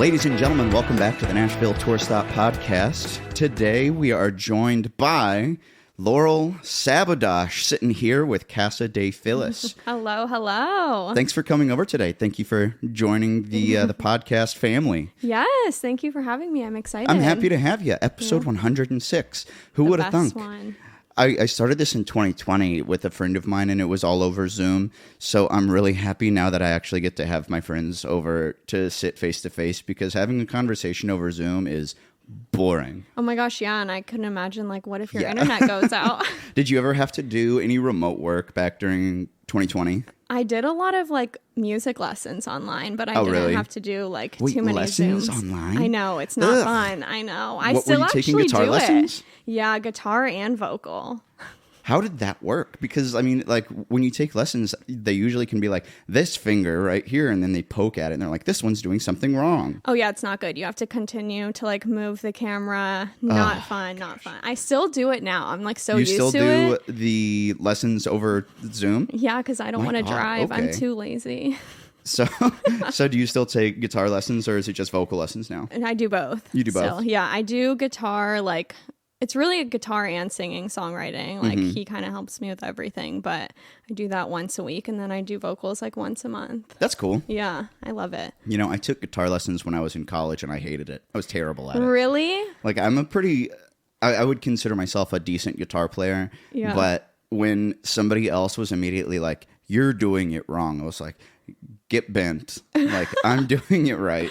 Ladies and gentlemen, welcome back to the Nashville Tour Stop Podcast. Today we are joined by Laurel Sabadosh, sitting here with Casa de Phyllis. Hello, hello. Thanks for coming over today. Thank you for joining the podcast family. Yes, thank you for having me. I'm excited. I'm happy to have you. Episode 106. Who would have thunk? One. I started this in 2020 with a friend of mine, and it was all over Zoom. So I'm really happy now that I actually get to have my friends over to sit face to face, because having a conversation over Zoom is boring. Oh my gosh, yeah, and I couldn't imagine, like, what if your internet goes out? Did you ever have to do any remote work back during 2020? I did a lot of, like, music lessons online, but I didn't have to do, like, too many lessons Zooms. Online? I know, it's not fun. I know. I What, still were you actually taking guitar do lessons? it. Yeah, guitar and vocal. How did that work? Because, I mean, like, when you take lessons, they usually can be like, this finger right here, and then they poke at it, and they're like, this one's doing something wrong. Oh, yeah, it's not good. You have to continue to, like, move the camera. Not fun. I still do it now. I'm, like, so used to it. You still do the lessons over Zoom? Yeah, because I don't want to drive. Okay. I'm too lazy. So do you still take guitar lessons, or is it just vocal lessons now? And I do both. You do both? Yeah, I do guitar, like, it's really a guitar and singing, songwriting. Like, he kind of helps me with everything, but I do that once a week, and then I do vocals, like, once a month. That's cool. Yeah, I love it. You know, I took guitar lessons when I was in college, and I hated it. I was terrible at it. Really? Like, I'm I would consider myself a decent guitar player, but when somebody else was immediately like, you're doing it wrong, I was like, get bent. Like, I'm doing it right.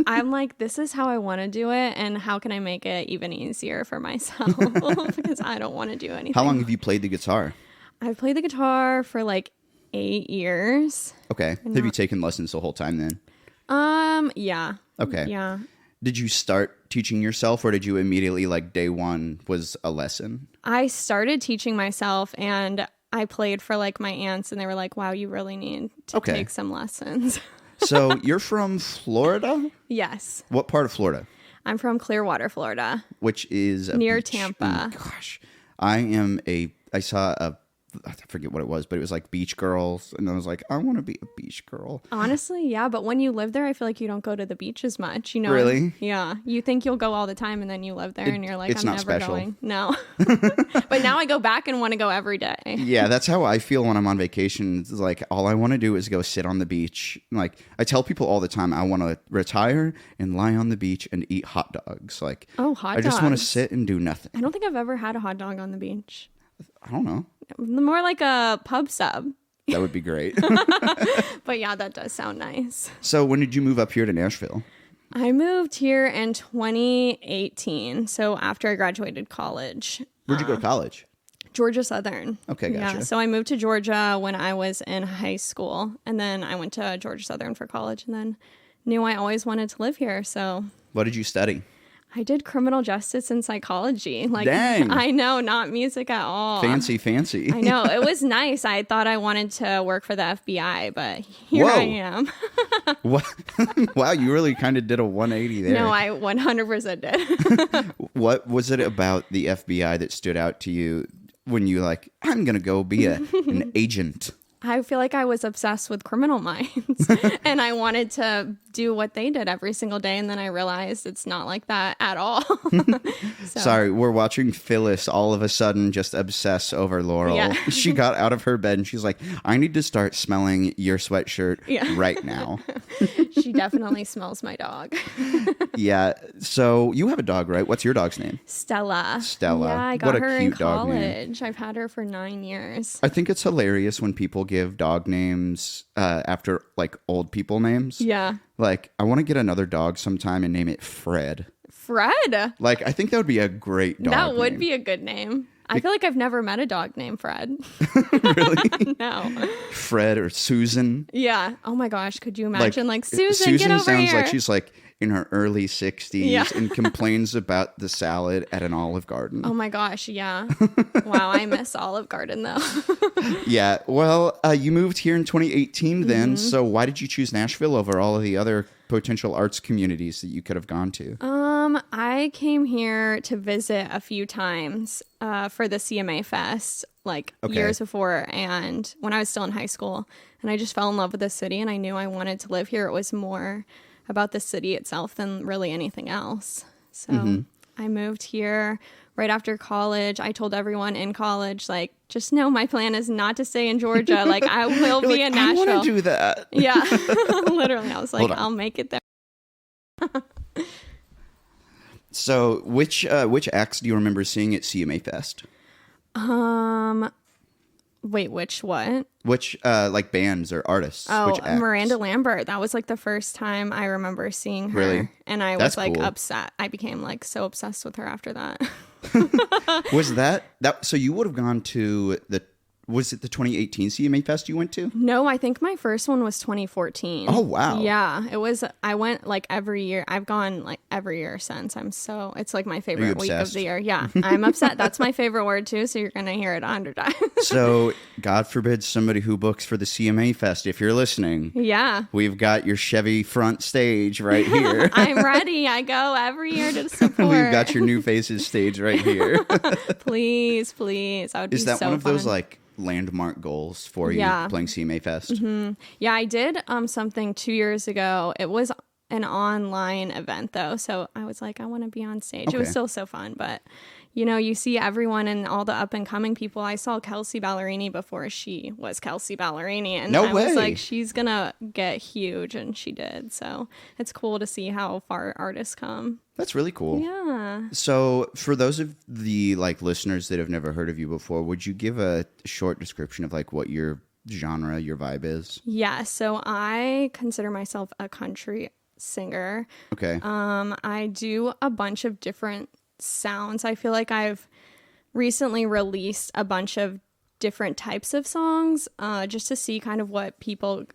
I'm like, this is how I want to do it, and how can I make it even easier for myself? Because I don't want to do anything. How long have you played the guitar? I've played the guitar for like 8 years. Okay. Have you taken lessons the whole time then? Yeah. Okay. Yeah. Did you start teaching yourself, or did you immediately, like, day one was a lesson? I started teaching myself, and I played for, like, my aunts, and they were like, wow, you really need to take some lessons. So you're from Florida? Yes. What part of Florida? I'm from Clearwater, Florida. Which is near Tampa. Oh, gosh. I saw I forget what it was, but it was like beach girls. And I was like, I want to be a beach girl. Honestly, yeah. But when you live there, I feel like you don't go to the beach as much. You know? Really? Yeah. You think you'll go all the time, and then you live there and you're like, it's I'm not never special. going. No. But now I go back and want to go every day. Yeah, that's how I feel when I'm on vacation. It's like, all I want to do is go sit on the beach. Like, I tell people all the time, I want to retire and lie on the beach and eat hot dogs. Like, hot dogs. I just want to sit and do nothing. I don't think I've ever had a hot dog on the beach. I don't know. More like a pub sub. That would be great. But yeah, that does sound nice. So when did you move up here to Nashville? I moved here in 2018. So after I graduated college. Where'd you go to college? Georgia Southern. Okay, gotcha. Yeah, so I moved to Georgia when I was in high school. And then I went to Georgia Southern for college, and then knew I always wanted to live here. So What did you study? I did criminal justice and psychology. Like, dang. I know, not music at all. Fancy. I know. It was nice. I thought I wanted to work for the FBI, but here I am. What? Wow, you really kind of did a 180 there. No, I 100% did. What was it about the FBI that stood out to you when you like, I'm going to go be an agent? I feel like I was obsessed with Criminal Minds, and I wanted to do what they did every single day, and then I realized it's not like that at all. Sorry, we're watching Phyllis all of a sudden just obsess over Laurel. Yeah. She got out of her bed and she's like, I need to start smelling your sweatshirt right now. She definitely smells my dog. Yeah, so you have a dog, right? What's your dog's name? Stella. Yeah, I got her in college. I've had her for 9 years. I think it's hilarious when people give dog names after, like, old people names. Yeah. Like, I want to get another dog sometime and name it Fred. Fred? Like, I think that would be a great dog That would name. be a good name. I feel like I've never met a dog named Fred. Really? No. Fred or Susan. Yeah. Oh my gosh. Could you imagine, like Susan, get over sounds here. like she's like in her early 60s and complains about the salad at an Olive Garden. Oh my gosh. Yeah. Wow. I miss Olive Garden though. Yeah. Well, you moved here in 2018 then. So why did you choose Nashville over all of the other potential arts communities that you could have gone to? I came here to visit a few times for the CMA Fest, like years before, and when I was still in high school, and I just fell in love with the city, and I knew I wanted to live here. It was more about the city itself than really anything else. So I moved here right after college. I told everyone in college, like, just know my plan is not to stay in Georgia. Like, I will be in Nashville. I want to do that. Yeah, literally. I was like, I'll make it there. So, which acts do you remember seeing at CMA Fest? Wait, which what? Which like bands or artists? Oh, which acts? Miranda Lambert. That was like the first time I remember seeing her. Really? And I That's was like cool. upset. I became like so obsessed with her after that. Was that so you would have gone to was it the 2018 CMA Fest you went to? No, I think my first one was 2014. Oh, wow. Yeah, it was. I went like every year. I've gone like every year since. It's like my favorite week of the year. Yeah, I'm upset. That's my favorite word too. So you're going to hear it 100 times. So God forbid somebody who books for the CMA Fest, if you're listening. Yeah. We've got your Chevy front stage right here. I'm ready. I go every year to support. We've got your New Faces stage right here. Please. I would be so fun. Is that one of those like landmark goals for you playing CMA Fest? Yeah, I did something 2 years ago. It was an online event though, so I was like, I want to be on stage. Okay. It was still so fun, but you see everyone and all the up and coming people. I saw Kelsey Ballerini before she was Kelsey Ballerini, and I was like, she's gonna get huge, and she did. So it's cool to see how far artists come. That's really cool. Yeah. So for those of the like listeners that have never heard of you before, would you give a short description of like what your genre, your vibe is? Yeah. So I consider myself a country singer. Okay. I do a bunch of different sounds. I feel like I've recently released a bunch of different types of songs just to see kind of what people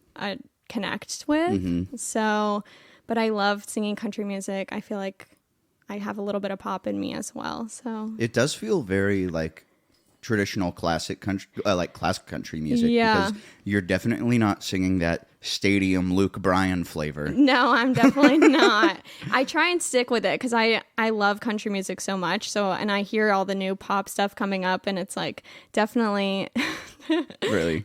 connect with. So, but I love singing country music. I feel like I have a little bit of pop in me as well. So it does feel very like traditional classic country, like classic country music. Yeah. Because you're definitely not singing that stadium Luke Bryan flavor. No, I'm definitely not. I try and stick with it because I love country music so much. So, and I hear all the new pop stuff coming up, and it's like definitely Really?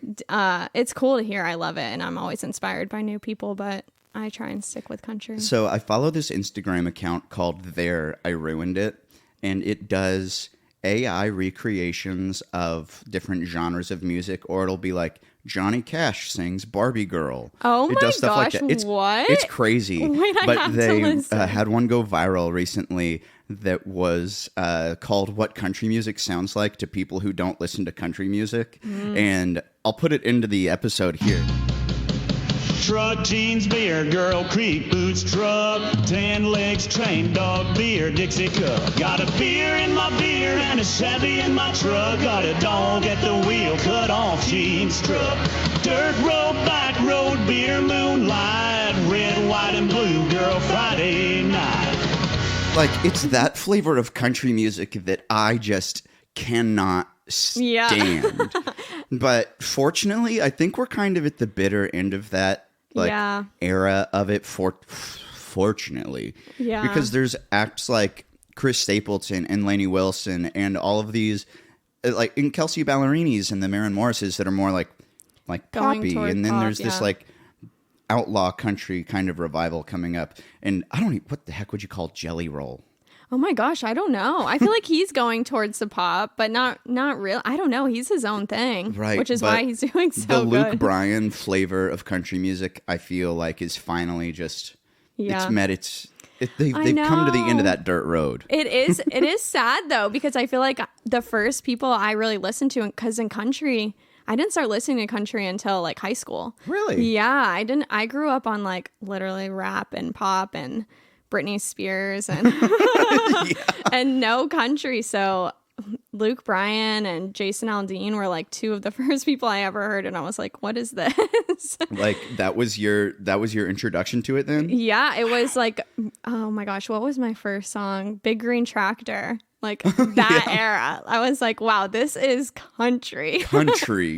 It's cool to hear. I love it, and I'm always inspired by new people, but I try and stick with country. So I follow this Instagram account called There I Ruined It, and it does AI recreations of different genres of music, or it'll be like Johnny Cash sings Barbie Girl. Oh it my does stuff gosh, like that. what? It's crazy. Wait, I but have to they listen. had one go viral recently that was called What Country Music Sounds Like to People Who Don't Listen to Country Music. And I'll put it into the episode here. Truck, jeans, beer, girl, creek, boots, truck, tan legs, train, dog, beer, Dixie cup. Got a beer in my beer and a Chevy in my truck. Got a dog at the wheel, cut off jeans truck. Dirt road, back road, beer, moonlight, red, white, and blue, girl, Friday night. Like, it's that flavor of country music that I just cannot stand. But fortunately, I think we're kind of at the bitter end of that era of it, fortunately. Yeah. Because there's acts like Chris Stapleton and Lainey Wilson and all of these, like, and Kelsey Ballerini's and the Maren Morrises that are more like poppy. And then there's this like outlaw country kind of revival coming up. And I don't know, what the heck would you call Jelly Roll? Oh my gosh, I don't know. I feel like he's going towards the pop, but not real. I don't know. He's his own thing, right? Which is why he's doing so good. The Luke good. Bryan flavor of country music, I feel like, is finally just it's met they've come to the end of that dirt road. It is sad though, because I feel like the first people I really listened to, because in country, I didn't start listening to country until like high school. Really? Yeah, I grew up on like literally rap and pop and Britney Spears and and no country. So Luke Bryan and Jason Aldean were like two of the first people I ever heard, and I was like, "What is this?" Like that was your introduction to it then? Yeah, it was like, oh my gosh, what was my first song? Big Green Tractor. Like that era. I was like, wow, this is country. Country.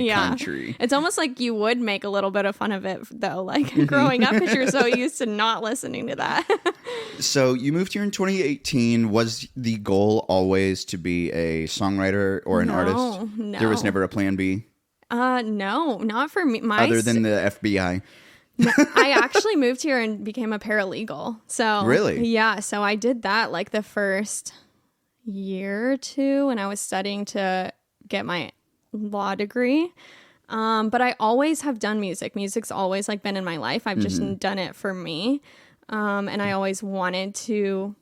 It's almost like you would make a little bit of fun of it though, like growing up, because you're so used to not listening to that. So you moved here in 2018. Was the goal always to be a songwriter or an artist? No. There was never a plan B? No, not for me. Other than the FBI? I actually moved here and became a paralegal. So Really? Yeah. So I did that like the first year or two, and I was studying to get my law degree. But I always have done music. Music's always like been in my life. I've just done it for me. And I always wanted to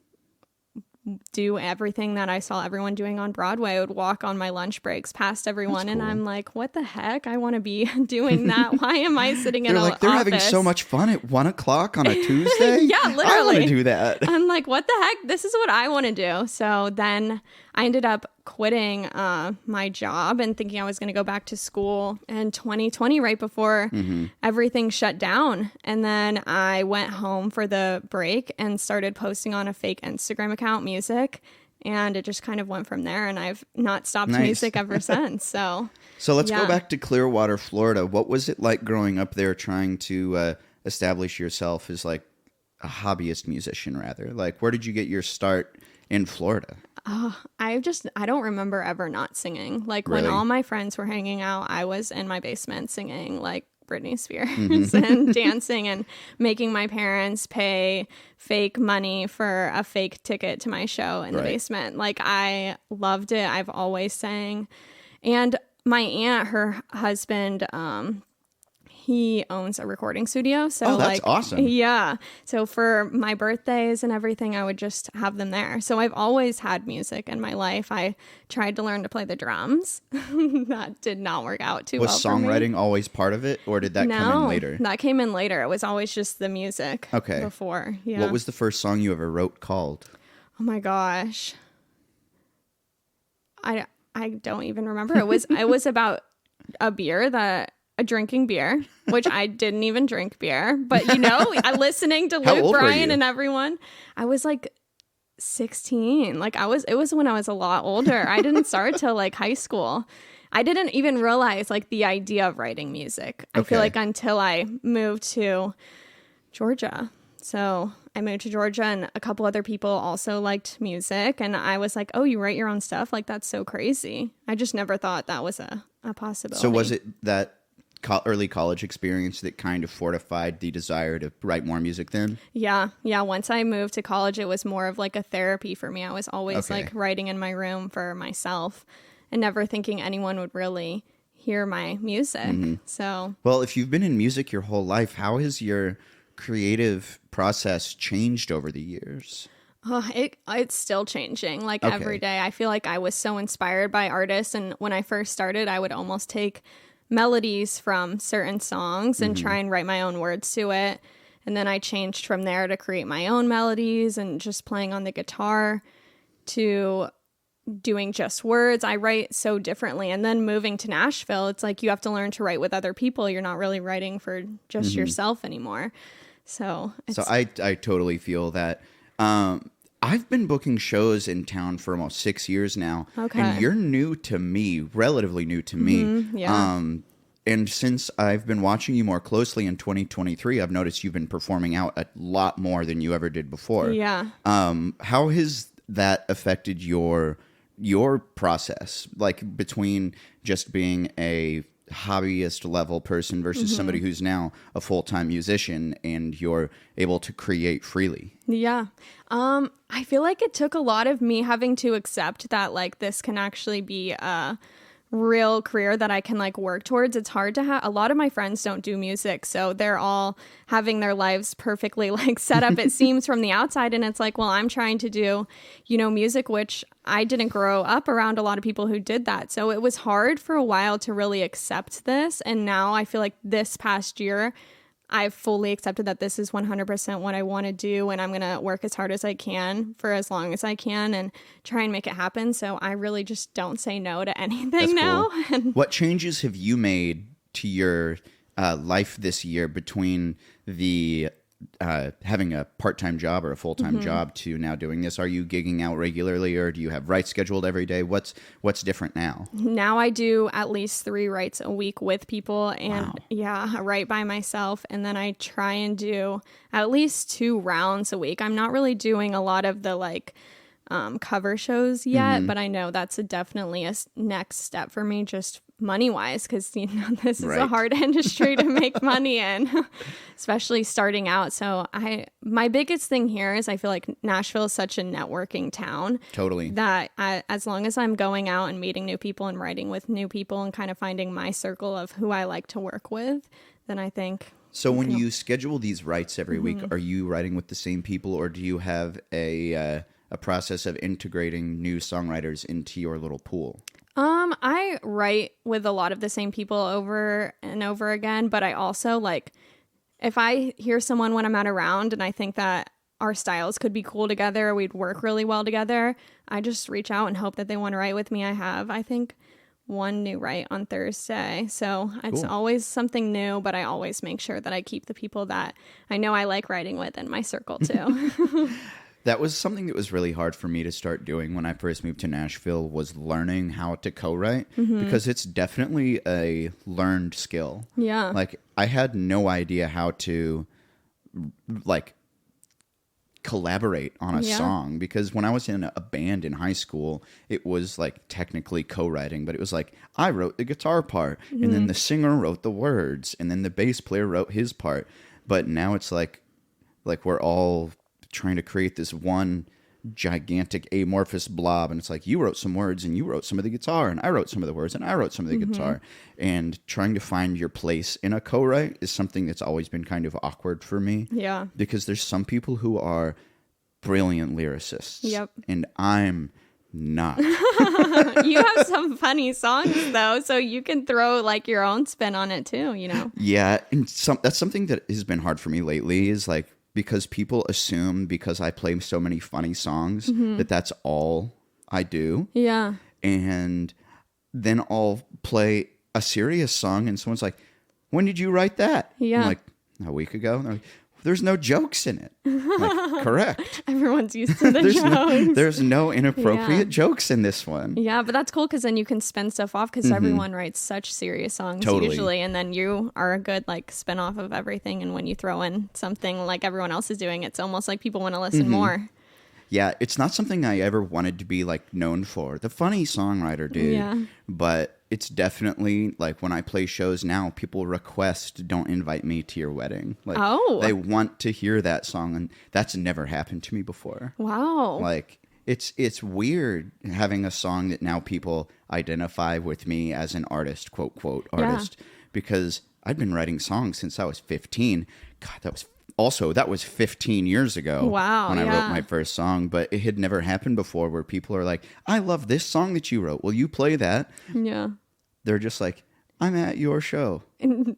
do everything that I saw everyone doing on Broadway. I would walk on my lunch breaks past everyone, and I'm like, what the heck? I want to be doing that. Why am I sitting in an they're office? having so much fun at 1:00 on a Tuesday. Yeah, literally. I want to do that. I'm like, what the heck? This is what I want to do. So then I ended up quitting my job and thinking I was going to go back to school in 2020, right before everything shut down. And then I went home for the break and started posting on a fake Instagram account music. And it just kind of went from there. And I've not stopped music ever since. So let's go back to Clearwater, Florida. What was it like growing up there, trying to establish yourself as like a hobbyist musician, rather? Like, where did you get your start in Florida? I don't remember ever not singing. Like Really? when all my friends were hanging out, I was in my basement singing like Britney Spears and dancing and making my parents pay fake money for a fake ticket to my show in the basement. Like I loved it. I've always sang. And my aunt, her husband, he owns a recording studio. So that's awesome. Yeah. So for my birthdays and everything, I would just have them there. So I've always had music in my life. I tried to learn to play the drums. That did not work out too well Was for me. songwriting always part of it, or did that come in later? That came in later. It was always just the music before. Yeah. What was the first song you ever wrote called? Oh my gosh. I don't even remember. It was about a drinking beer, which I didn't even drink beer, but I listening to How Luke old were Bryan you? and everyone. I was like 16. Like it was when I was a lot older. I didn't start till like high school. I didn't even realize like the idea of writing music. I feel like until I moved to Georgia. So I moved to Georgia, and a couple other people also liked music, and I was like, oh, you write your own stuff? Like that's so crazy. I just never thought that was a possibility. So was it that early college experience that kind of fortified the desire to write more music then? Yeah. Once I moved to college, it was more of like a therapy for me. I was always like writing in my room for myself and never thinking anyone would really hear my music. So, well, if you've been in music your whole life, how has your creative process changed over the years? it's still changing like every day. I feel like I was so inspired by artists, and when I first started, I would almost take melodies from certain songs and try and write my own words to it. And then I changed from there to create my own melodies and just playing on the guitar to doing just words. I write so differently. And then moving to Nashville, it's like you have to learn to write with other people. You're not really writing for just yourself anymore. So I totally feel that. I've been booking shows in town for almost 6 years now. Okay. And you're new to me, relatively new to me. Yeah. And since I've been watching you more closely in 2023, I've noticed you've been performing out a lot more than you ever did before. Yeah. How has that affected your process? Like between just being a hobbyist level person versus somebody who's now a full-time musician and you're able to create freely? Yeah. I feel like it took a lot of me having to accept that like this can actually be a real career that I can like work towards. It's hard to have. A lot of my friends don't do music, so they're all having their lives perfectly like set up, it seems, from the outside. And it's like, well, I'm trying to do, music, which I didn't grow up around a lot of people who did that. So it was hard for a while to really accept this. And now I feel like this past year, I've fully accepted that this is 100% what I want to do, and I'm going to work as hard as I can for as long as I can and try and make it happen. So I really just don't say no to anything now. Cool. What changes have you made to your life this year between the having a part-time job or a full-time job to now doing this? Are you gigging out regularly, or do you have rights scheduled every day? What's different now? Now I do at least 3 rights a week with people, and I write by myself, and then I try and do at least 2 rounds a week. I'm not really doing a lot of the like cover shows yet, but I know that's definitely a next step for me, just money wise, because this is a Right. hard industry to make money in, especially starting out. So my biggest thing here is I feel like Nashville is such a networking town. Totally. That as long as I'm going out and meeting new people and writing with new people and kind of finding my circle of who I like to work with, then I think. So when you schedule these writes every week, Mm-hmm. are you writing with the same people, or do you have a process of integrating new songwriters into your little pool? I write with a lot of the same people over and over again, but I also like if I hear someone when I'm at a round and I think that our styles could be cool together, or we'd work really well together, I just reach out and hope that they want to write with me. I think, one new write on Thursday. So it's Cool. always something new, but I always make sure that I keep the people that I know I like writing with in my circle too. That was something that was really hard for me to start doing when I first moved to Nashville, was learning how to co-write, because it's definitely a learned skill. Yeah. Like, I had no idea how to, like, collaborate on a Yeah. song, because when I was in a band in high school, it was like technically co-writing, but it was like I wrote the guitar part and then the singer wrote the words and then the bass player wrote his part. But now it's like we're all trying to create this one gigantic amorphous blob, and it's like you wrote some words and you wrote some of the guitar and I wrote some of the words and I wrote some of the guitar, and trying to find your place in a co-write is something that's always been kind of awkward for me. Yeah. Because there's some people who are brilliant lyricists. Yep. And I'm not. You have some funny songs though, so you can throw like your own spin on it too, Yeah, and that's something that has been hard for me lately, is like, because people assume because I play so many funny songs that that's all I do. Yeah. And then I'll play a serious song and someone's like, when did you write that? Yeah. I'm like, a week ago. And they're like, there's no jokes in it. I'm like, correct. Everyone's used to the jokes. There's no inappropriate Yeah. jokes in this one. Yeah, but that's cool because then you can spin stuff off because everyone writes such serious songs Totally. usually, and then you are a good like spin off of everything. And when you throw in something like everyone else is doing, it's almost like people want to listen more. Yeah, it's not something I ever wanted to be like known for. The funny songwriter dude. Yeah. But it's definitely like when I play shows now, people request, don't invite me to your wedding. Like, Oh. they want to hear that song, and that's never happened to me before. Wow. Like, it's weird having a song that now people identify with me as an artist, quote, quote, artist, because I'd been writing songs since I was 15. God, that was 15 years ago. Wow, when I wrote yeah. my first song, but it had never happened before where people are like, I love this song that you wrote. Will you play that? Yeah. They're just like, I'm at your show.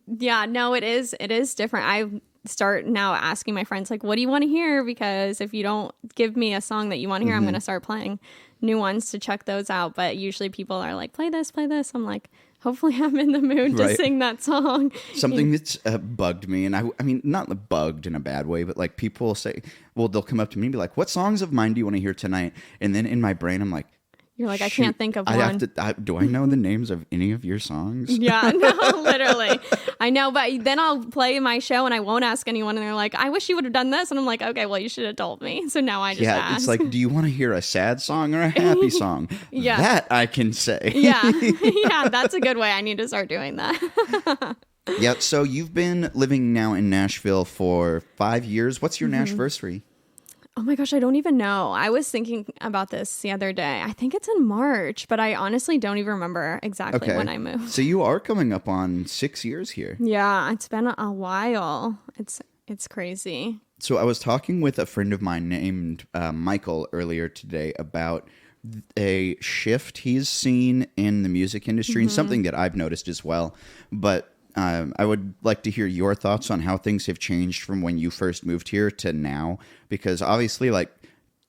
Yeah, no, it is different. I start now asking my friends, like, what do you want to hear? Because if you don't give me a song that you want to hear, I'm going to start playing new ones to check those out. But usually people are like, play this. I'm like, hopefully I'm in the mood to Right. sing that song. Something that's bugged me, and I mean, not bugged in a bad way, but like people say, well, they'll come up to me and be like, what songs of mine do you want to hear tonight? And then in my brain, I'm like, You're like, I shoot, can't think of I'd one. have to, do I know the names of any of your songs? Yeah, no, literally. I know, but then I'll play my show and I won't ask anyone. And they're like, I wish you would have done this. And I'm like, okay, well, you should have told me. So now I just Yeah, ask. it's like, do you want to hear a sad song or a happy song? Yeah. That I can say. yeah, yeah, that's a good way. I need to start doing that. Yeah, so you've been living now in Nashville for 5 years. What's your Nashversary? Oh my gosh, I don't even know. I was thinking about this the other day. I think it's in March, but I honestly don't even remember exactly when I moved. So you are coming up on 6 years here. Yeah, it's been a while. It's crazy. So I was talking with a friend of mine named Michael earlier today about a shift he's seen in the music industry, and something that I've noticed as well. But I would like to hear your thoughts on how things have changed from when you first moved here to now, because obviously, like,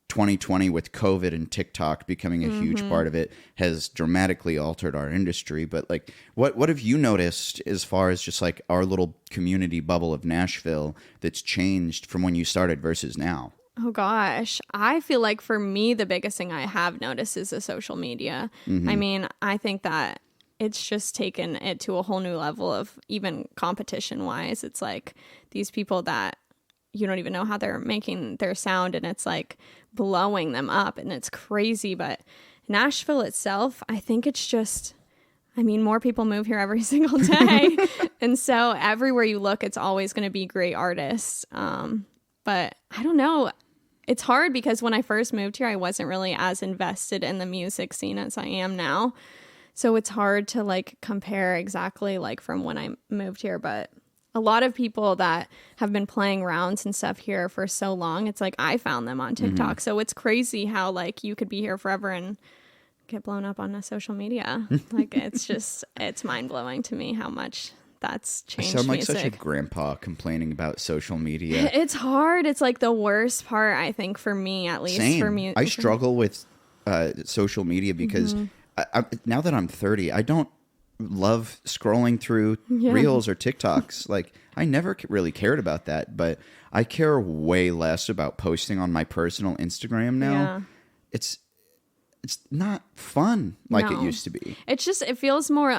2020 with COVID and TikTok becoming a huge part of it has dramatically altered our industry. But like, what have you noticed as far as just like our little community bubble of Nashville that's changed from when you started versus now? Oh gosh, I feel like for me, the biggest thing I have noticed is the social media. I mean, I think that it's just taken it to a whole new level of even competition wise. It's like these people that you don't even know how they're making their sound, and it's like blowing them up, and it's crazy. But Nashville itself, I think it's just, I mean, more people move here every single day. And so everywhere you look, it's always going to be great artists. But I don't know. It's hard because when I first moved here, I wasn't really as invested in the music scene as I am now. So it's hard to like compare exactly like from when I moved here. But a lot of people that have been playing rounds and stuff here for so long, it's like I found them on TikTok. So it's crazy how like you could be here forever and get blown up on social media. Like it's mind blowing to me how much that's changed. I sound like music. such a grandpa complaining about social media. It's hard. It's like the worst part, I think, for me, at least. Same. For me, I struggle with social media because now that I'm 30, I don't love scrolling through Reels or TikToks. Like, I never really cared about that, but I care way less about posting on my personal Instagram now. Yeah. It's not fun like it No. used to be. It's just, it feels more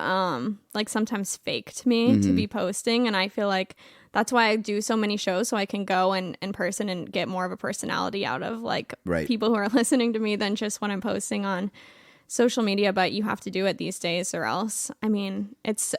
like sometimes fake to me to be posting. And I feel like that's why I do so many shows, so I can go in person and get more of a personality out of like people who are listening to me than just when I'm posting on social media. But you have to do it these days or else. I mean, it's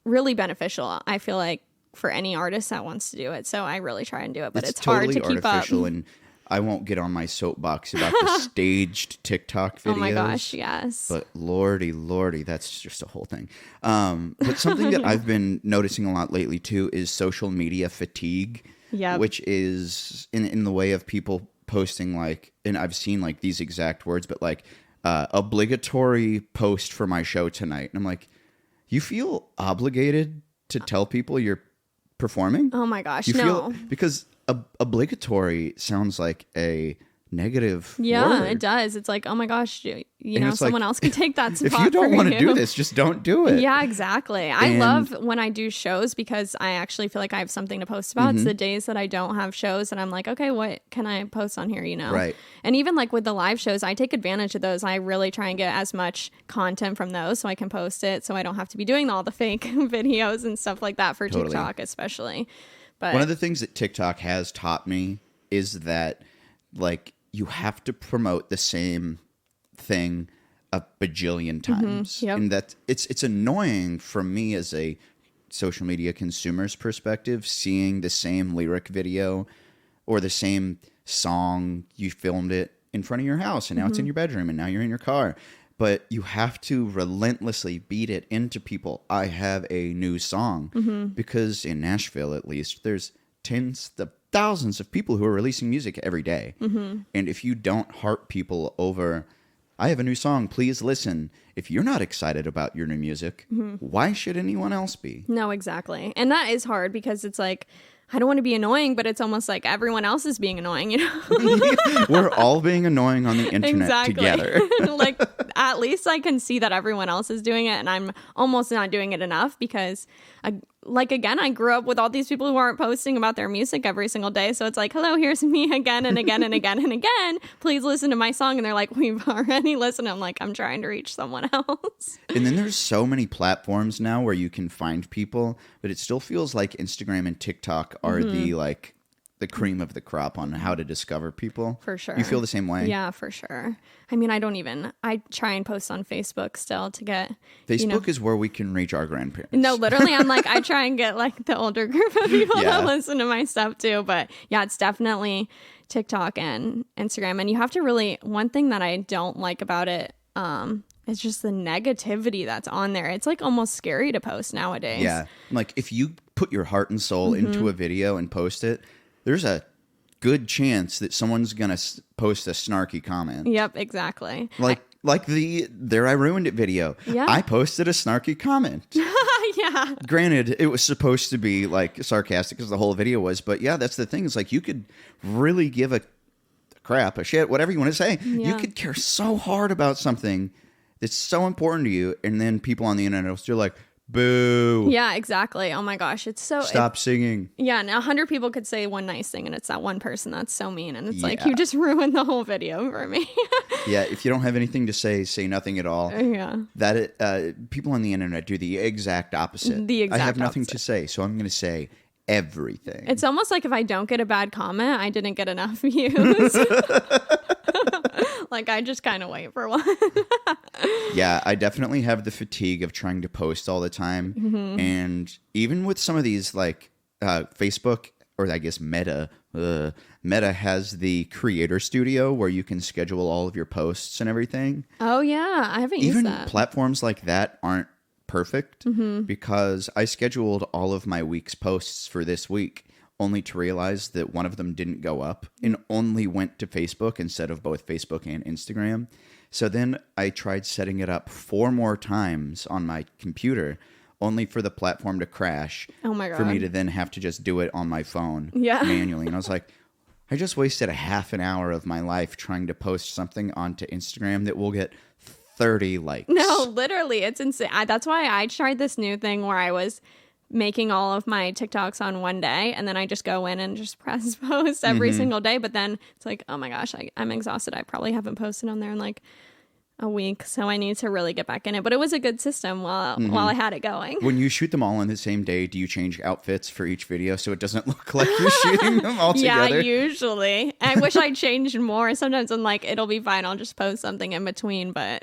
really beneficial, I feel like, for any artist that wants to do it. So I really try and do it, but it's hard totally to keep up. artificial, and I won't get on my soapbox about the staged TikTok videos. Oh my gosh, yes. But lordy, that's just a whole thing. But something that I've been noticing a lot lately too is social media fatigue, which is in the way of people posting like, and I've seen like these exact words, but like obligatory post for my show tonight. And I'm like, you feel obligated to tell people you're performing? Oh my gosh, you no. feel, because obligatory sounds like a negative Yeah, word. it does. It's like, oh my gosh, you know, it's someone like, else can take that spot. If you don't want to do this, just don't do it. Yeah, exactly. I love when I do shows because I actually feel like I have something to post about. It's the days that I don't have shows and I'm like, okay, what can I post on here, you know? Right. And even like with the live shows, I take advantage of those. I really try and get as much content from those so I can post it so I don't have to be doing all the fake videos and stuff like that for TikTok especially. But one of the things that TikTok has taught me is that like you have to promote the same thing a bajillion times. And that it's annoying for me as a social media consumer's perspective, seeing the same lyric video or the same song, you filmed it in front of your house and now it's in your bedroom and now you're in your car. But you have to relentlessly beat it into people. I have a new song because in Nashville, at least, there's tens of thousands of people who are releasing music every day. And if you don't harp people over, I have a new song, please listen. If you're not excited about your new music, why should anyone else be? No, exactly. And that is hard because it's like, I don't want to be annoying, but it's almost like everyone else is being annoying, you know? We're all being annoying on the internet together. Like, at least I can see that everyone else is doing it, and I'm almost not doing it enough because, again, I grew up with all these people who aren't posting about their music every single day. So it's like, hello, here's me again and again and again and again. Please listen to my song. And they're like, we've already listened. I'm like, I'm trying to reach someone else. And then there's so many platforms now where you can find people, but it still feels like Instagram and TikTok are the cream of the crop on how to discover people. For sure. You feel the same way? Yeah, for sure. I mean, I try and post on Facebook still to get... Facebook is where we can reach our grandparents. No, literally, I'm like, I try and get like the older group of people to listen to my stuff too. But yeah, it's definitely TikTok and Instagram. And you have to really... One thing that I don't like about it is just the negativity that's on there. It's like almost scary to post nowadays. Yeah. Like if you put your heart and soul into a video and post it, there's a good chance that someone's going to post a snarky comment. Yep, exactly. Like the There I Ruined It video. Yeah. I posted a snarky comment. Yeah. Granted, it was supposed to be like sarcastic because the whole video was, but yeah, that's the thing. It's like you could really give a crap, a shit, whatever you want to say. Yeah. You could care so hard about something that's so important to you, and then people on the internet will still like, boo. Yeah, exactly. Oh my gosh. It's so... Stop singing. Yeah, and 100 people could say one nice thing, and it's that one person that's so mean. And it's like, Yeah. you just ruined the whole video for me. Yeah, if you don't have anything to say nothing at all. Yeah. That people on the internet do the exact opposite. The exact I have nothing opposite. to say, so I'm going to say everything. It's almost like if I don't get a bad comment, I didn't get enough views. Like, I just kind of wait for one. Yeah, I definitely have the fatigue of trying to post all the time. And even with some of these, like Facebook, or I guess Meta has the creator studio where you can schedule all of your posts and everything. Oh, yeah. I haven't used Even that. platforms like that aren't perfect because I scheduled all of my week's posts for this week only to realize that one of them didn't go up and only went to Facebook instead of both Facebook and Instagram. So then I tried setting it up 4 more times on my computer only for the platform to crash. Oh my God. For me to then have to just do it on my phone Yeah. manually. And I was like, I just wasted a half an hour of my life trying to post something onto Instagram that will get 30 likes. No, literally, it's insane. That's why I tried this new thing where I was making all of my TikToks on one day, and then I just go in and just press post every single day. But then it's like, oh my gosh, I'm exhausted. I probably haven't posted on there in like a week, so I need to really get back in it. But it was a good system while I had it going. When you shoot them all on the same day, do you change outfits for each video so it doesn't look like you're shooting them all together? Yeah, usually. I wish I changed more. Sometimes I'm like, it'll be fine. I'll just post something in between. But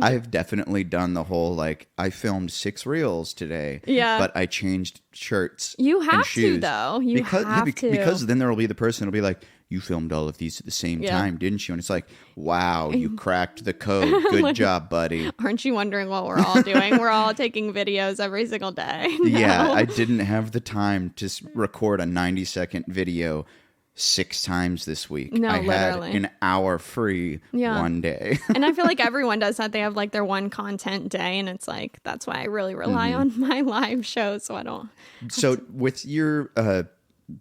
I've definitely done the whole, like, I filmed 6 reels today, but I changed shirts. You and have to, shoes. though. You have to. Because then there will be the person who'll be like, you filmed all of these at the same time, didn't you? And it's like, wow, you cracked the code. Good job, buddy. Aren't you wondering what we're all doing? We're all taking videos every single day. No. Yeah, I didn't have the time to record a 90-second video 6 times this week. No, I literally. had an hour free one day. And I feel like everyone does that. They have like their one content day, and it's like, that's why I really rely on my live shows, so I don't. So with your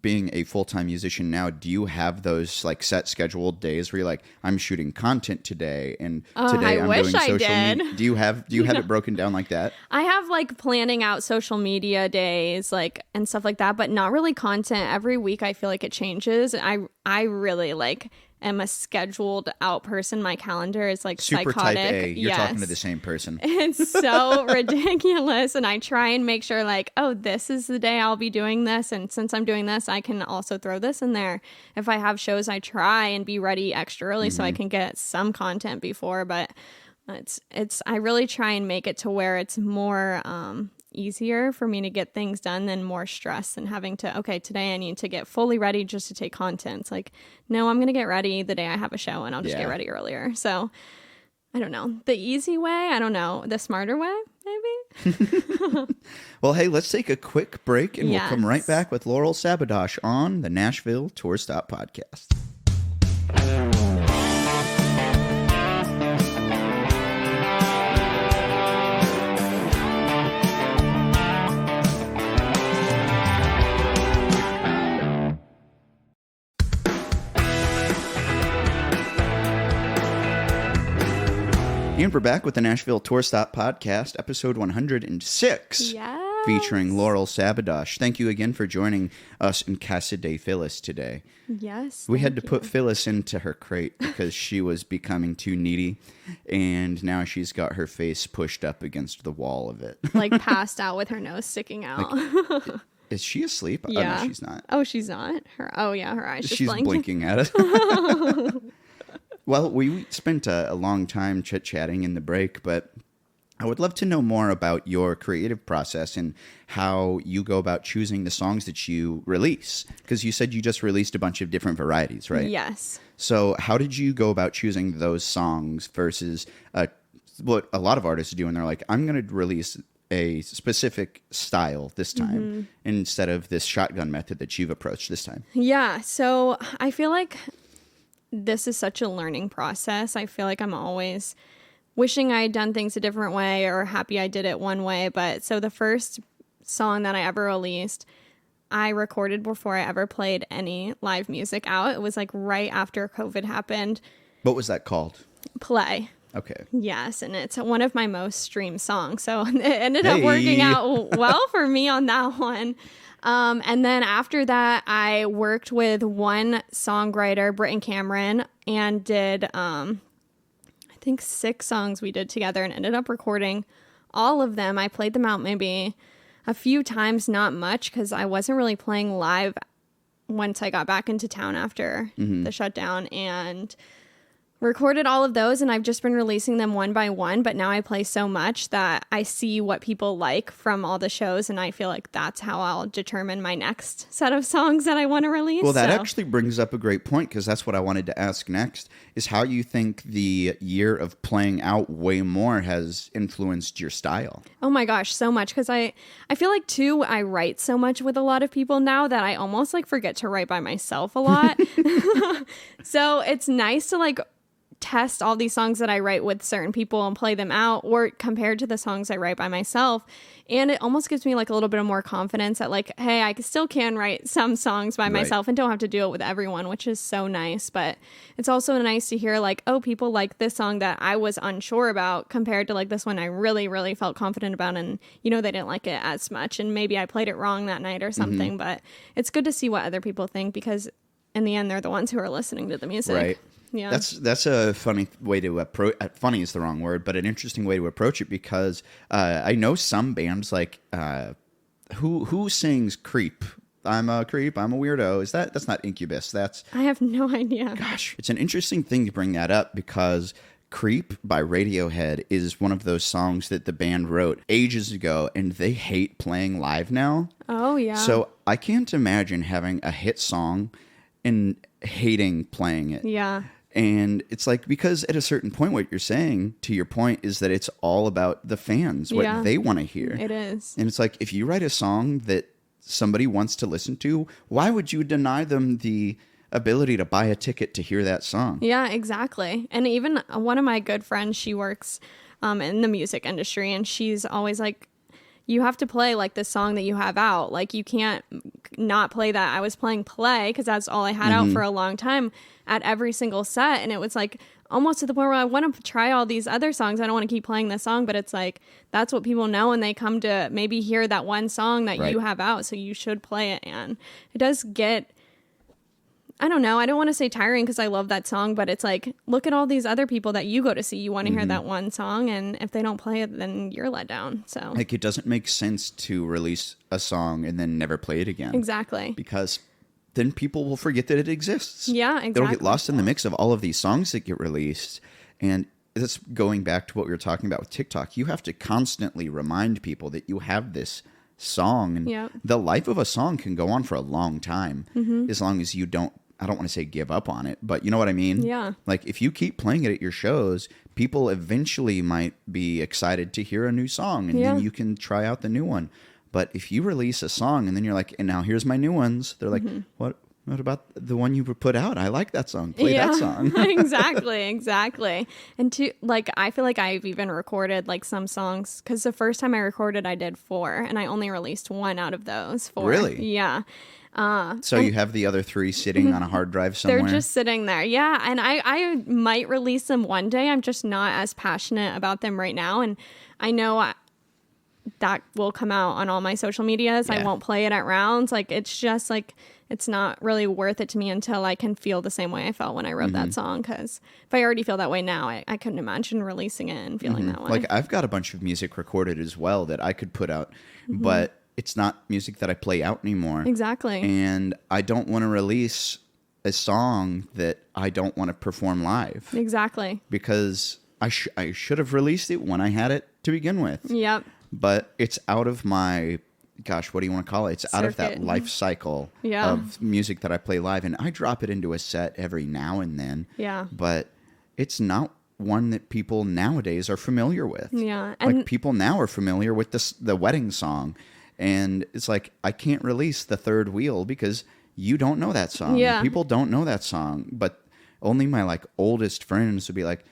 being a full-time musician now, do you have those like set scheduled days where you're like, I'm shooting content today and today I'm doing social media? Do you have it broken down like that? I have like planning out social media days like and stuff like that, but not really content. Every week I feel like it changes. I really like am a scheduled out person. My calendar is like super psychotic. Type A. You're talking to the same person. It's so ridiculous. And I try and make sure like, oh, this is the day I'll be doing this. And since I'm doing this, I can also throw this in there. If I have shows, I try and be ready extra early so I can get some content before. But I really try and make it to where it's more easier for me to get things done than more stress and having to, okay, today I need to get fully ready just to take content. It's like, no, I'm going to get ready the day I have a show and I'll just get ready earlier. So I don't know. The easy way, I don't know. The smarter way, maybe? Well, hey, let's take a quick break and we'll come right back with Laurel Sabadosh on the Nashville Tour Stop Podcast. And we're back with the Nashville Tour Stop Podcast, episode 106, featuring Laurel Sabadosh. Thank you again for joining us in Casa de Phyllis today. Yes. We had to put Phyllis into her crate because she was becoming too needy, and now she's got her face pushed up against the wall of it. Like passed out with her nose sticking out. Like, is she asleep? Yeah. Oh, no, she's not. Oh, she's not? Her eyes just She's blinking at us. Well, we spent a long time chit-chatting in the break, but I would love to know more about your creative process and how you go about choosing the songs that you release. Because you said you just released a bunch of different varieties, right? Yes. So how did you go about choosing those songs versus what a lot of artists do? And they're like, I'm going to release a specific style this time instead of this shotgun method that you've approached this time. Yeah. So I feel like this is such a learning process. I feel like I'm always wishing I had done things a different way or happy I did it one way. But so the first song that I ever released, I recorded before I ever played any live music out. It was like right after COVID happened. What was that called? Play. Okay. Yes, and it's one of my most streamed songs. So it ended up working out well for me on that one. And then after that, I worked with one songwriter, Britton Cameron, and did, I think 6 songs we did together and ended up recording all of them. I played them out maybe a few times, not much, because I wasn't really playing live once I got back into town after the shutdown. And recorded all of those, and I've just been releasing them one by one, but now I play so much that I see what people like from all the shows, and I feel like that's how I'll determine my next set of songs that I want to release. Well, that actually brings up a great point, because that's what I wanted to ask next, is how you think the year of playing out way more has influenced your style. Oh my gosh, so much, because I feel like too I write so much with a lot of people now that I almost like forget to write by myself a lot. So it's nice to like test all these songs that I write with certain people and play them out, or compared to the songs I write by myself. And it almost gives me like a little bit of more confidence that like, hey, I still can write some songs by myself and don't have to do it with everyone, which is so nice. But it's also nice to hear like, oh, people like this song that I was unsure about compared to like this one I really, really felt confident about, and they didn't like it as much, and maybe I played it wrong that night or something. Mm-hmm. But it's good to see what other people think, because in the end, they're the ones who are listening to the music. Right. Yeah. That's a funny way to approach. Funny is the wrong word, but an interesting way to approach it, because I know some bands like who sings "Creep." I'm a creep. I'm a weirdo. That's not Incubus? I have no idea. Gosh, it's an interesting thing to bring that up, because "Creep" by Radiohead is one of those songs that the band wrote ages ago, and they hate playing live now. Oh yeah. So I can't imagine having a hit song and hating playing it. Yeah. And it's like, because at a certain point, what you're saying, to your point, is that it's all about the fans, what they want to hear. It is. And it's like, if you write a song that somebody wants to listen to, why would you deny them the ability to buy a ticket to hear that song? Yeah, exactly. And even one of my good friends, she works in the music industry, and she's always like, you have to play like the song that you have out. Like, you can't not play that. I was playing Play, because that's all I had out for a long time, at every single set. And it was like almost to the point where I want to try all these other songs. I don't want to keep playing this song, but it's like, that's what people know, and they come to maybe hear that one song that you have out. So you should play it. And it does get, I don't know, I don't want to say tiring, because I love that song, but it's like, look at all these other people that you go to see. You want to hear that one song, and if they don't play it, then you're let down. So like, it doesn't make sense to release a song and then never play it again. Exactly. Because then people will forget that it exists. Yeah, exactly. They'll get lost in the mix of all of these songs that get released. And that's going back to what we were talking about with TikTok. You have to constantly remind people that you have this song. And the life of a song can go on for a long time, as long as you don't, I don't want to say give up on it, but you know what I mean? Yeah. Like, if you keep playing it at your shows, people eventually might be excited to hear a new song, and then you can try out the new one. But if you release a song and then you're like, and now here's my new ones, they're like, what about the one you put out? I like that song. Play that song. Exactly. And like, I feel like I've even recorded like some songs, because the first time I recorded, I did 4, and I only released 1 out of those 4. Really? Yeah. So you have the other 3 sitting on a hard drive somewhere? They're just sitting there. Yeah. And I might release them one day. I'm just not as passionate about them right now. And I know that will come out on all my social medias. I won't play it at rounds. Like, it's just like, it's not really worth it to me until I can feel the same way I felt when I wrote that song. Because if I already feel that way now, I couldn't imagine releasing it and feeling that way. Like, I've got a bunch of music recorded as well that I could put out, but it's not music that I play out anymore. Exactly. And I don't want to release a song that I don't want to perform live. Exactly. Because I should have released it when I had it to begin with. Yep. But it's out of my, gosh, what do you want to call it? It's out of that life cycle of music that I play live. And I drop it into a set every now and then. Yeah. But it's not one that people nowadays are familiar with. Yeah. And like, people now are familiar with the wedding song. And it's like, I can't release The Third Wheel because you don't know that song. Yeah. People don't know that song. But only my like oldest friends would be like,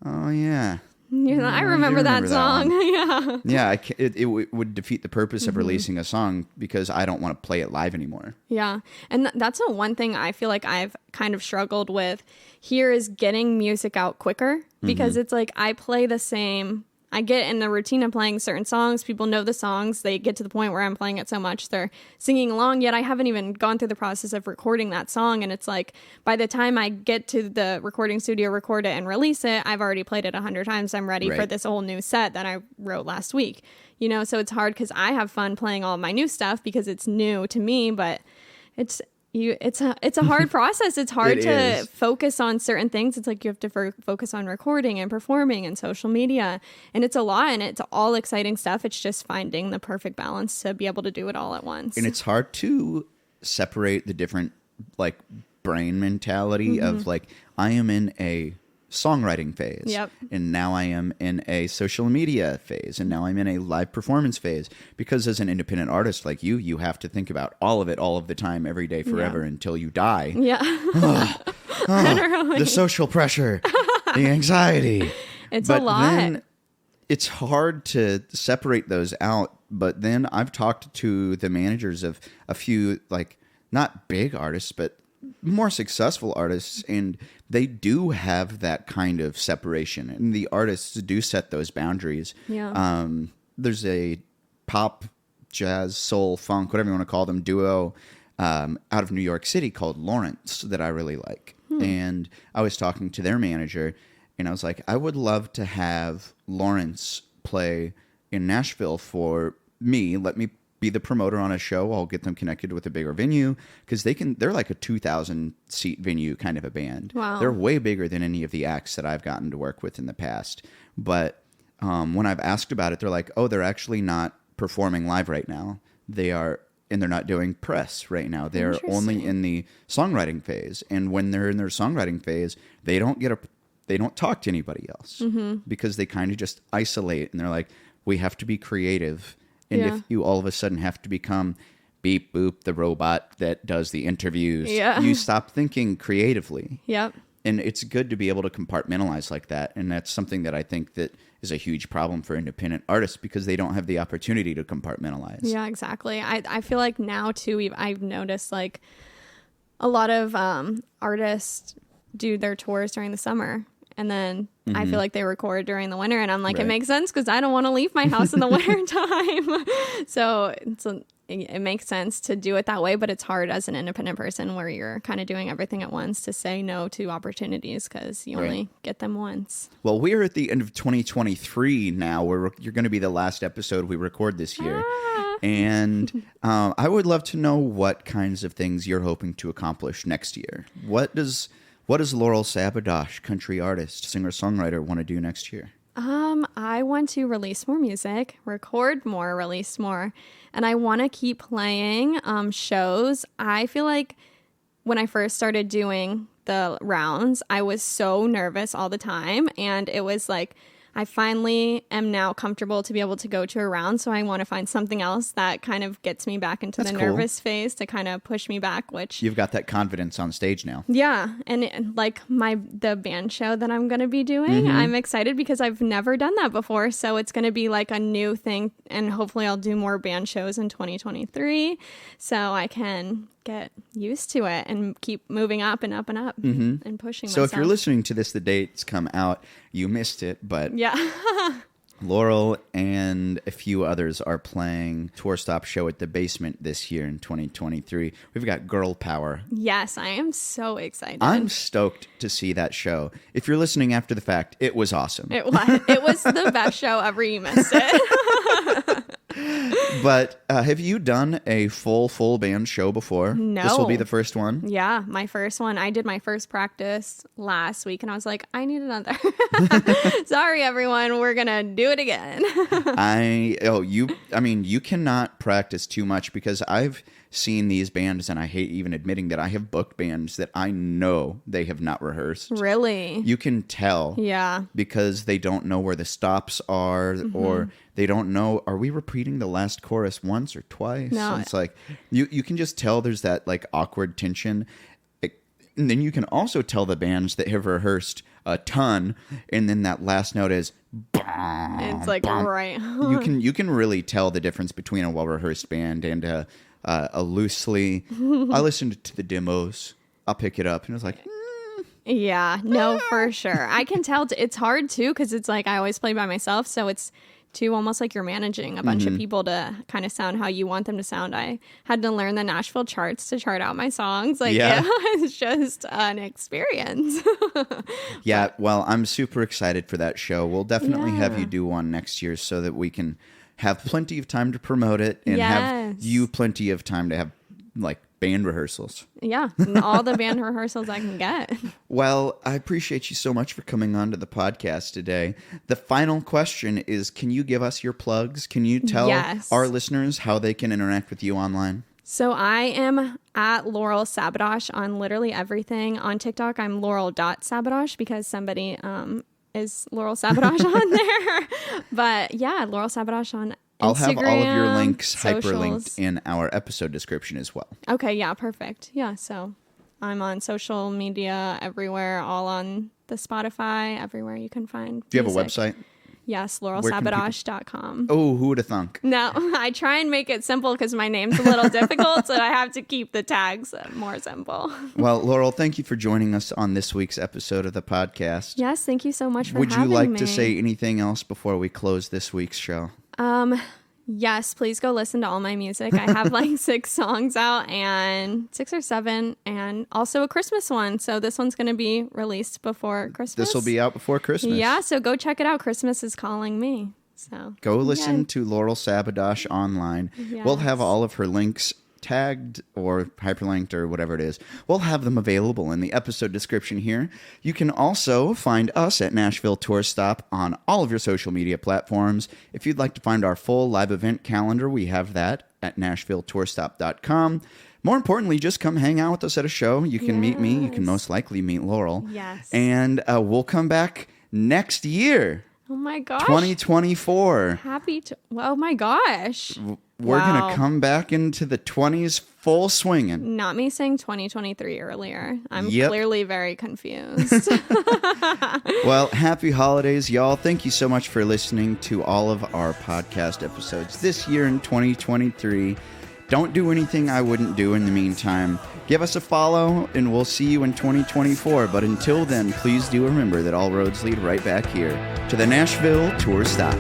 oh yeah. Yeah, I remember that song. Yeah. Yeah, it would defeat the purpose of releasing a song because I don't want to play it live anymore. Yeah. And that's the one thing I feel like I've kind of struggled with here is getting music out quicker, because it's like I play the same. I get in the routine of playing certain songs. People know the songs. They get to the point where I'm playing it so much they're singing along, yet I haven't even gone through the process of recording that song. And it's like, by the time I get to the recording studio, record it, and release it, I've already played it 100 times. I'm ready for this whole new set that I wrote last week. You know, so it's hard because I have fun playing all my new stuff because it's new to me, but it's it's a hard process. It's hard It to is. focus on certain things. It's like you have to focus on recording and performing and social media, and it's a lot, and it's all exciting stuff. It's just finding the perfect balance to be able to do it all at once. And it's hard to separate the different like brain mentality of like, I am in a songwriting phase. Yep. And now I am in a social media phase. And now I'm in a live performance phase. Because as an independent artist like you have to think about all of it all of the time, every day, forever, until you die. Yeah. The social pressure, the anxiety. It's But a lot. then it's hard to separate those out. But then I've talked to the managers of a few, like, not big artists, but more successful artists, and they do have that kind of separation, and the artists do set those boundaries. Yeah. There's a pop, jazz, soul, funk, whatever you want to call them, duo out of New York City called Lawrence that I really like. And I was talking to their manager, and I was like, I would love to have Lawrence play in Nashville for me. Let me be the promoter on a show. I'll get them connected with a bigger venue, because they're like a 2,000 seat venue kind of a band. Wow. They're way bigger than any of the acts that I've gotten to work with in the past. But when I've asked about it, they're like, oh, they're actually not performing live right now. They're not doing press right now. They're only in the songwriting phase. And when they're in their songwriting phase, they don't talk to anybody else, because they kind of just isolate, and they're like, we have to be creative. And if you all of a sudden have to become beep boop, the robot that does the interviews, you stop thinking creatively. Yep. And it's good to be able to compartmentalize like that. And that's something that I think that is a huge problem for independent artists, because they don't have the opportunity to compartmentalize. Yeah, exactly. I feel like now too, I've noticed like a lot of artists do their tours during the summer, and then I feel like they record during the winter, and I'm like, Right. It makes sense because I don't want to leave my house in the winter time. So it makes sense to do it that way, but it's hard as an independent person where you're kind of doing everything at once to say no to opportunities, because you only get them once. Well, we're at the end of 2023 now. You're going to be the last episode we record this year. And I would love to know what kinds of things you're hoping to accomplish next year. What does Laurel Sabadosh, country artist, singer-songwriter, want to do next year? I want to release more music, record more, release more, and I want to keep playing shows. I feel like when I first started doing the rounds, I was so nervous all the time, and it was like I finally am now comfortable to be able to go to a round, so I want to find something else that kind of gets me back into That's the cool. nervous phase to kind of push me back, which... You've got that confidence on stage now. Yeah, and like the band show that I'm going to be doing, I'm excited because I've never done that before, so it's going to be like a new thing, and hopefully I'll do more band shows in 2023 so I can get used to it and keep moving up and up and up and pushing So myself. if you're listening to this, the dates come out, you missed it, but Yeah. Laurel and a few others are playing tour stop show at the Basement this year in 2023. We've got Girl Power. Yes, I am so excited. I'm stoked to see that show. If you're listening after the fact, it was awesome. It was the best show ever. You missed it. But have you done a full band show before? No. This will be the first one? Yeah, my first one. I did my first practice last week, and I was like, I need another. Sorry, everyone. We're going to do it again. You cannot practice too much, because I've seen these bands, and I hate even admitting that I have booked bands that I know they have not rehearsed. Really? You can tell. Yeah. Because they don't know where the stops are, or they don't know, are we repeating the last chorus once or twice? No. And it's like, you can just tell there's that like awkward tension. And then you can also tell the bands that have rehearsed a ton, and then that last note is It's like, right. you can really tell the difference between a well-rehearsed band and a loosely, I listened to the demos, I'll pick it up, and it was like, Yeah, no, for sure. I can tell it's hard too, because it's like I always play by myself, so it's too almost like you're managing a bunch of people to kind of sound how you want them to sound. I had to learn the Nashville charts to chart out my songs. Like, Yeah. it was just an experience. yeah, well, I'm super excited for that show. We'll definitely have Yeah. you do one next year so that we can have plenty of time to promote it and have Yes. you plenty of time to have like band rehearsals. Yeah, all the band rehearsals I can get. Well, I appreciate you so much for coming on to the podcast today. The final question is, can you give us your plugs? Can you tell our listeners how they can interact with you online? So I am at Laurel Sabadosh on literally everything. On TikTok, I'm Laurel.Sabadosh because somebody is Laurel Sabadosh on there. But yeah, Laurel Sabadosh on Instagram. I'll have all of your links hyperlinked in our episode description as well. Okay, yeah, perfect. Yeah, so I'm on social media everywhere, all on the Spotify, everywhere you can find Do you have a music. website? Yes, laurelsabadosh.com. Oh, who would have thunk? No, I try and make it simple because my name's a little difficult, so I have to keep the tags more simple. Well, Laurel, thank you for joining us on this week's episode of the podcast. Yes, thank you so much for having me. Would you like to say anything else before we close this week's show? Yes, please go listen to all my music. I have like 6 songs out, and 6 or 7, and also a Christmas one. So this one's going to be released before Christmas. This will be out before Christmas. Yeah, so go check it out. Christmas is calling me. So go listen to Laurel Sabadosh online. Yes. We'll have all of her links tagged or hyperlinked or whatever it is. We'll have them available in the episode description here. You can also find us at Nashville Tour Stop on all of your social media platforms. If you'd like to find our full live event calendar, we have that at NashvilleTourStop.com. More importantly, just come hang out with us at a show. You can meet me. You can most likely meet Laurel. Yes. And we'll come back next year. Oh my gosh. 2024. Oh my gosh. We're going to come back into the 20s full swinging. Not me saying 2023 earlier. I'm clearly very confused. Well, happy holidays, y'all. Thank you so much for listening to all of our podcast episodes this year in 2023. Don't do anything I wouldn't do in the meantime. Give us a follow, and we'll see you in 2024. But until then, please do remember that all roads lead right back here to the Nashville Tour Stop.